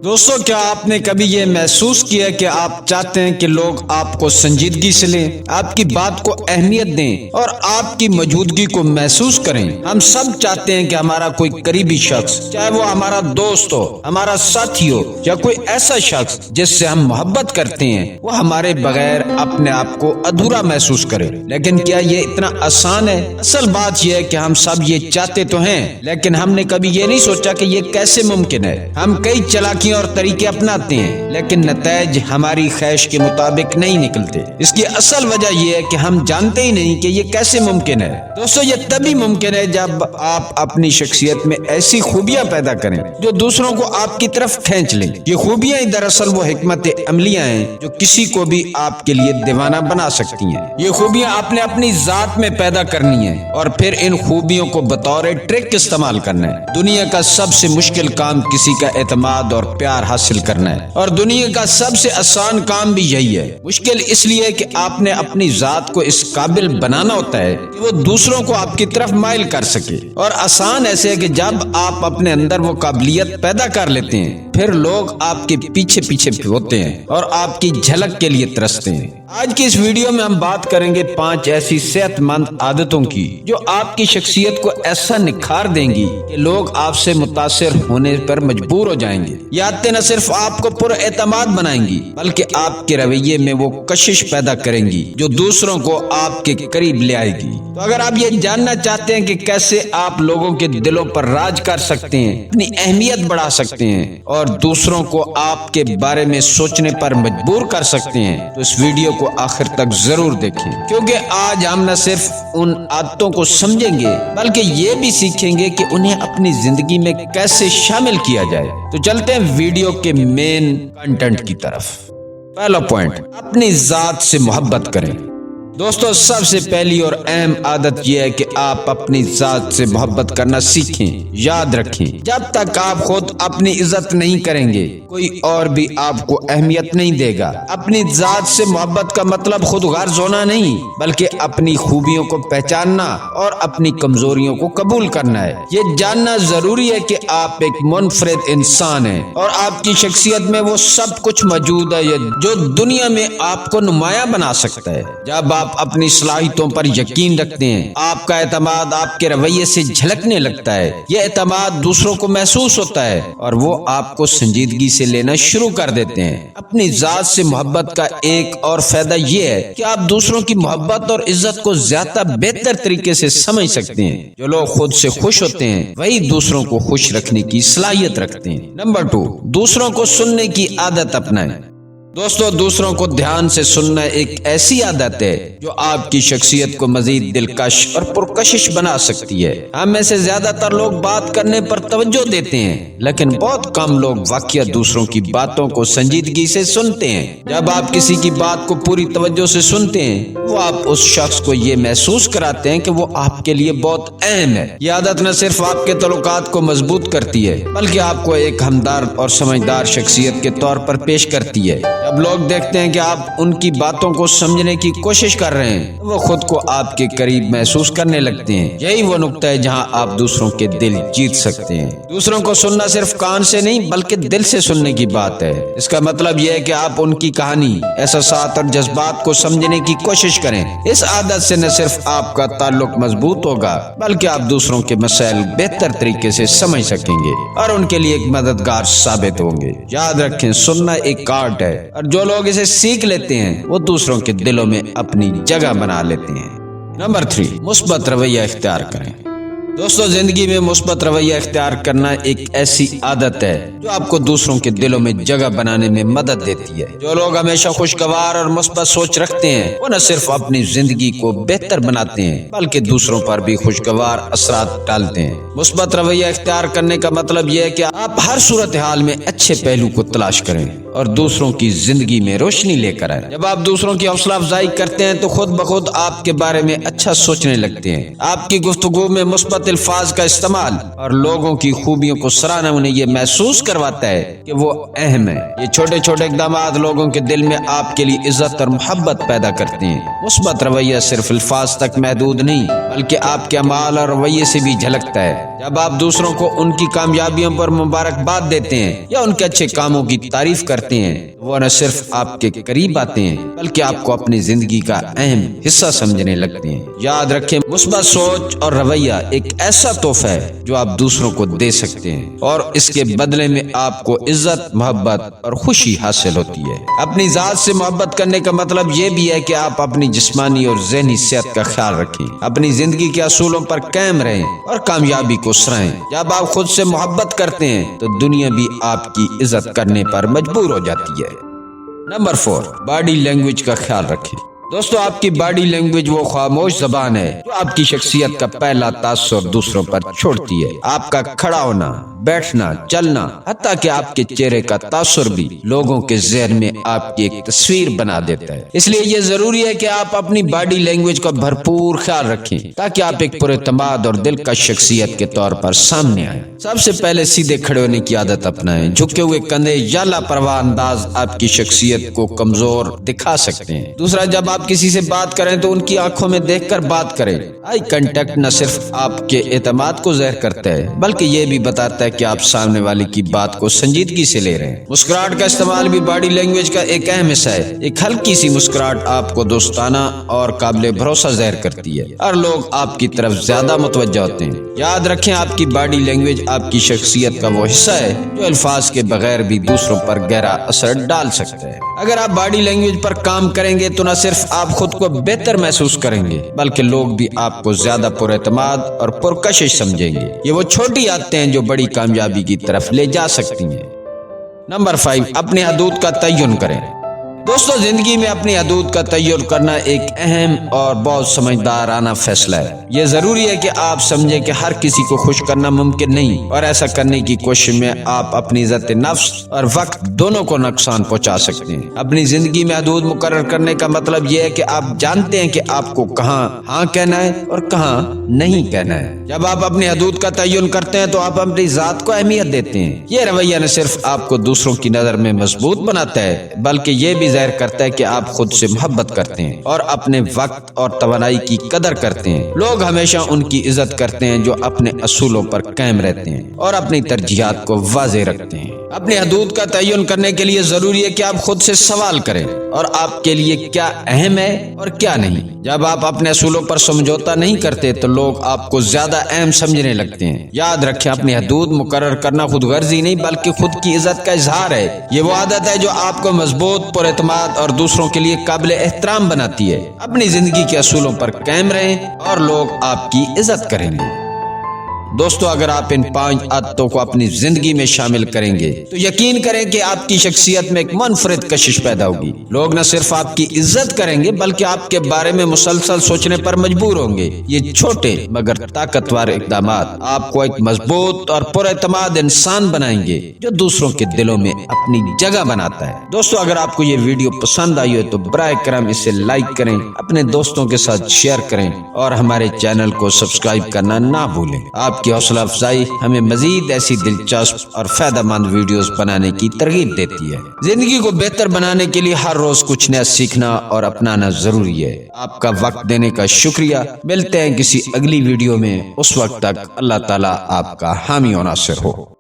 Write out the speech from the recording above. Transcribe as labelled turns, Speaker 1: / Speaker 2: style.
Speaker 1: دوستو، کیا آپ نے کبھی یہ محسوس کیا کہ آپ چاہتے ہیں کہ لوگ آپ کو سنجیدگی سے لیں، آپ کی بات کو اہمیت دیں اور آپ کی موجودگی کو محسوس کریں؟ ہم سب چاہتے ہیں کہ ہمارا کوئی قریبی شخص، چاہے وہ ہمارا دوست ہو، ہمارا ساتھی ہو یا کوئی ایسا شخص جس سے ہم محبت کرتے ہیں، وہ ہمارے بغیر اپنے آپ کو ادھورا محسوس کرے۔ لیکن کیا یہ اتنا آسان ہے؟ اصل بات یہ ہے کہ ہم سب یہ چاہتے تو ہیں، لیکن ہم نے کبھی یہ نہیں سوچا کہ یہ کیسے ممکن ہے۔ ہم کئی چالاکیاں اور طریقے اپناتے ہیں، لیکن نتائج ہماری خواہش کے مطابق نہیں نکلتے۔ اس کی اصل وجہ یہ ہے کہ ہم جانتے ہی نہیں کہ یہ کیسے ممکن ہے۔ دوستو، یہ تبھی ممکن ہے جب آپ اپنی شخصیت میں ایسی خوبیاں پیدا کریں جو دوسروں کو آپ کی طرف کھینچ لیں۔ یہ خوبیاں دراصل وہ حکمت عملیاں ہیں جو کسی کو بھی آپ کے لیے دیوانہ بنا سکتی ہیں۔ یہ خوبیاں آپ نے اپنی ذات میں پیدا کرنی ہیں اور پھر ان خوبیوں کو بطور ٹرک استعمال کرنا ہے۔ دنیا کا سب سے مشکل کام کسی کا اعتماد اور پیار حاصل کرنا ہے، اور دنیا کا سب سے آسان کام بھی یہی ہے۔ مشکل اس لیے کہ آپ نے اپنی ذات کو اس قابل بنانا ہوتا ہے کہ وہ دوسروں کو آپ کی طرف مائل کر سکے، اور آسان ایسے ہے کہ جب آپ اپنے اندر وہ قابلیت پیدا کر لیتے ہیں، پھر لوگ آپ کے پیچھے پیچھے ہوتے ہیں اور آپ کی جھلک کے لیے ترستے ہیں۔ آج کی اس ویڈیو میں ہم بات کریں گے 5 ایسی صحت مند عادتوں کی جو آپ کی شخصیت کو ایسا نکھار دیں گی کہ لوگ آپ سے متاثر ہونے پر مجبور ہو جائیں گے۔ یہ عادتیں نہ صرف آپ کو پر اعتماد بنائیں گی بلکہ آپ کے رویے میں وہ کشش پیدا کریں گی جو دوسروں کو آپ کے قریب لے آئے گی۔ تو اگر آپ یہ جاننا چاہتے ہیں کہ کیسے آپ لوگوں کے دلوں پر راج کر سکتے ہیں، اپنی اہمیت بڑھا سکتے ہیں اور دوسروں کو آپ کے بارے میں سوچنے پر مجبور کر سکتے ہیں، تو اس ویڈیو کو آخر تک ضرور دیکھیں، کیونکہ آج ہم نہ صرف ان عادتوں کو سمجھیں گے بلکہ یہ بھی سیکھیں گے کہ انہیں اپنی زندگی میں کیسے شامل کیا جائے۔ تو چلتے ہیں ویڈیو کے مین کنٹینٹ کی طرف۔ پہلا پوائنٹ، اپنی ذات سے محبت کریں۔ دوستو، سب سے پہلی اور اہم عادت یہ ہے کہ آپ اپنی ذات سے محبت کرنا سیکھیں۔ یاد رکھیں، جب تک آپ خود اپنی عزت نہیں کریں گے، کوئی اور بھی آپ کو اہمیت نہیں دے گا۔ اپنی ذات سے محبت کا مطلب خود غرض ہونا نہیں بلکہ اپنی خوبیوں کو پہچاننا اور اپنی کمزوریوں کو قبول کرنا ہے۔ یہ جاننا ضروری ہے کہ آپ ایک منفرد انسان ہیں اور آپ کی شخصیت میں وہ سب کچھ موجود ہے جو دنیا میں آپ کو نمایاں بنا سکتا ہے۔ جب آپ اپنی صلاحیتوں پر یقین رکھتے ہیں، آپ کا اعتماد آپ کے رویے سے جھلکنے لگتا ہے۔ یہ اعتماد دوسروں کو محسوس ہوتا ہے اور وہ آپ کو سنجیدگی سے لینا شروع کر دیتے ہیں۔ اپنی ذات سے محبت کا ایک اور فائدہ یہ ہے کہ آپ دوسروں کی محبت اور عزت کو زیادہ بہتر طریقے سے سمجھ سکتے ہیں۔ جو لوگ خود سے خوش ہوتے ہیں وہی دوسروں کو خوش رکھنے کی صلاحیت رکھتے ہیں۔ نمبر 2، دوسروں کو سننے کی عادت اپنائیں۔ دوستو، دوسروں کو دھیان سے سننا ایک ایسی عادت ہے جو آپ کی شخصیت کو مزید دلکش اور پرکشش بنا سکتی ہے۔ ہم میں سے زیادہ تر لوگ بات کرنے پر توجہ دیتے ہیں، لیکن بہت کم لوگ واقعہ دوسروں کی باتوں کو سنجیدگی سے سنتے ہیں۔ جب آپ کسی کی بات کو پوری توجہ سے سنتے ہیں، وہ آپ اس شخص کو یہ محسوس کراتے ہیں کہ وہ آپ کے لیے بہت اہم ہے۔ یہ عادت نہ صرف آپ کے تعلقات کو مضبوط کرتی ہے بلکہ آپ کو ایک ہمدرد اور سمجھدار شخصیت کے طور پر پیش کرتی ہے۔ جب لوگ دیکھتے ہیں کہ آپ ان کی باتوں کو سمجھنے کی کوشش کر رہے ہیں، وہ خود کو آپ کے قریب محسوس کرنے لگتے ہیں۔ یہی وہ نقطہ ہے جہاں آپ دوسروں کے دل جیت سکتے ہیں۔ دوسروں کو سننا صرف کان سے نہیں بلکہ دل سے سننے کی بات ہے۔ اس کا مطلب یہ ہے کہ آپ ان کی کہانی، احساسات اور جذبات کو سمجھنے کی کوشش کریں۔ اس عادت سے نہ صرف آپ کا تعلق مضبوط ہوگا بلکہ آپ دوسروں کے مسائل بہتر طریقے سے سمجھ سکیں گے اور ان کے لیے ایک مددگار ثابت ہوں گے۔ یاد رکھیں، سننا ایک آرٹ ہے اور جو لوگ اسے سیکھ لیتے ہیں وہ دوسروں کے دلوں میں اپنی جگہ بنا لیتے ہیں۔ نمبر 3، مثبت رویہ اختیار کریں۔ دوستو، زندگی میں مثبت رویہ اختیار کرنا ایک ایسی عادت ہے جو آپ کو دوسروں کے دلوں میں جگہ بنانے میں مدد دیتی ہے۔ جو لوگ ہمیشہ خوشگوار اور مثبت سوچ رکھتے ہیں وہ نہ صرف اپنی زندگی کو بہتر بناتے ہیں بلکہ دوسروں پر بھی خوشگوار اثرات ڈالتے ہیں۔ مثبت رویہ اختیار کرنے کا مطلب یہ ہے کہ آپ ہر صورتحال میں اچھے پہلو کو تلاش کریں और दूसरों की जिंदगी में रोशनी लेकर आए। जब आप दूसरों की हौसला अफजाई करते हैं तो खुद ब खुद आपके बारे में अच्छा सोचने लगते हैं। आपकी गुफ्तगू में मुस्बत अल्फाज का इस्तेमाल और लोगों की खूबियों को सराहना उन्हें ये महसूस करवाता है कि वो अहम है। ये छोटे छोटे इक़दामात लोगों के दिल में आपके लिए इज्जत और मोहब्बत पैदा करते हैं। मुस्बत रवैया सिर्फ अल्फाज तक महदूद नहीं बल्कि आपके अमाल और रवैये से भी झलकता है। जब आप दूसरों को उनकी कामयाबियों पर मुबारकबाद देते हैं या उनके अच्छे कामों की तारीफ करते हैं, वो न सिर्फ आपके करीब आते हैं बल्कि आपको अपनी जिंदगी का अहम हिस्सा समझने लगते हैं। याद रखें, मुस्बत सोच और रवैया एक ऐसा तोहफा है जो आप दूसरों को दे सकते हैं और इसके बदले में आपको इज्जत, मोहब्बत और खुशी हासिल होती है। अपनी जात से मोहब्बत करने का मतलब ये भी है कि आप अपनी जिस्मानी और ज़हनी सेहत का ख्याल रखें, अपनी जिंदगी के असूलों पर कायम रहें और कामयाबी को सराहें। जब आप खुद से मोहब्बत करते हैं तो दुनिया भी आपकी इज्जत करने पर मजबूर हो जाती है। नंबर 4, बॉडी लैंग्वेज का ख्याल रखें। दोस्तों, आपकी बॉडी लैंग्वेज वो खामोश जबान है जो आपकी शख्सियत का पहला तासुर दूसरों पर छोड़ती है। आपका खड़ा होना, बैठना, चलना, हत्ता कि आपके चेहरे का तासुर भी लोगों के ज़हन में आपकी एक तस्वीर बना देता है। इसलिए ये जरूरी है कि आप अपनी बॉडी लैंग्वेज का भरपूर ख्याल रखें ताकि आप एक पुरएतमाद और दिलकश शख्सियत के तौर पर सामने आए। सबसे पहले सीधे खड़े होने की आदत अपनाएं। झुके हुए कंधे या लापरवाह अंदाज आपकी शख्सियत को कमजोर दिखा सकते हैं। दूसरा, जब आप किसी से बात करें तो उनकी आंखों में देखकर बात करें। आई कांटेक्ट न सिर्फ आपके एतमाद को ज़ाहिर करता है बल्कि ये भी बताता है कि आप सामने वाले की बात को संजीदगी से ले रहे हैं। मुस्कुराहट का इस्तेमाल भी बॉडी लैंग्वेज का एक अहम हिस्सा है। एक हल्की सी मुस्कुराहट आपको दोस्ताना और काबिल भरोसा ज़ाहिर करती है और लोग आपकी तरफ ज्यादा मुतवज्जह होते हैं। याद रखें, आपकी बॉडी लैंग्वेज आपकी शख्सियत का वो हिस्सा है जो अल्फाज के बगैर भी दूसरों पर गहरा असर डाल सकता है। अगर आप बॉडी लैंग्वेज पर काम करेंगे तो न सिर्फ आप खुद को बेहतर महसूस करेंगे बल्कि लोग भी आपको ज्यादा पुरएतमाद और पुरकशिश समझेंगे। ये वो छोटी आदतें हैं जो बड़ी कामयाबी की तरफ ले जा सकती हैं। नंबर 5, अपने हदूद का तय्युन करें। दोस्तों, जिंदगी में अपनी हदूद का तय्युन करना एक अहम और बहुत समझदाराना फैसला है। ये जरूरी है कि आप समझें कि हर किसी को खुश करना मुमकिन नहीं और ऐसा करने की कोशिश में आप अपनी इज्जत नफ्स और वक्त दोनों को नुकसान पहुंचा सकते हैं। अपनी जिंदगी में हदूद मुकर्रर करने का मतलब ये है कि आप जानते हैं कि आपको कहाँ हाँ कहना है और कहाँ नहीं कहना है। जब आप अपनी हदूद का तय्युन करते हैं तो आप अपनी जात को अहमियत देते हैं। ये रवैया न सिर्फ आपको दूसरों की नजर में मजबूत बनाता है बल्कि ये भी जाहिर करता है कि आप खुद से मोहब्बत करते हैं और अपने वक्त और तवानाई की कदर करते हैं। लोग हमेशा उनकी इज्जत करते हैं जो अपने असूलों पर कायम रहते हैं और अपनी तरजीहात को वाज़ेह रखते हैं। अपने हदूद का तय्युन करने के लिए जरूरी है कि आप खुद से सवाल करें और आपके लिए क्या अहम है और क्या नहीं। जब आप अपने असूलों पर समझौता नहीं करते तो लोग आपको ज्यादा अहम समझने लगते हैं। याद रखें, अपनी हदूद मुकर्रर करना खुद गर्जी नहीं बल्कि खुद की इज्जत का इजहार है। ये वो आदत है जो आपको मजबूत, पुरएतमाद और दूसरों के लिए काबिल एहतराम बनाती है। अपनी जिंदगी के असूलों पर कायम रहें और लोग आपकी इज्जत करेंगे। दोस्तों, अगर आप इन 5 आदतों को अपनी जिंदगी में शामिल करेंगे तो यकीन करें कि आपकी शख्सियत में एक मुनफरिद कशिश पैदा होगी। लोग न सिर्फ आपकी इज्जत करेंगे बल्कि आपके बारे में मुसलसल सोचने पर मजबूर होंगे। ये छोटे मगर ताकतवर इक़दामात आपको एक मजबूत और पुरएतमाद इंसान बनाएंगे जो दूसरों के दिलों में अपनी जगह बनाता है। दोस्तों, अगर आपको ये वीडियो पसंद आई हो तो बराए करम इसे लाइक करें, अपने दोस्तों के साथ शेयर करें और हमारे चैनल को सब्सक्राइब करना ना भूलें। आपकी हौसला अफजाई हमें मजीद ऐसी दिलचस्प और फायदेमंद वीडियोस बनाने की तरगीब देती है। जिंदगी को बेहतर बनाने के लिए हर रोज कुछ नया सीखना और अपनाना जरूरी है। आपका वक्त देने का शुक्रिया। मिलते हैं किसी अगली वीडियो में। उस वक्त तक अल्लाह ताला आपका हामी और नासिर हो।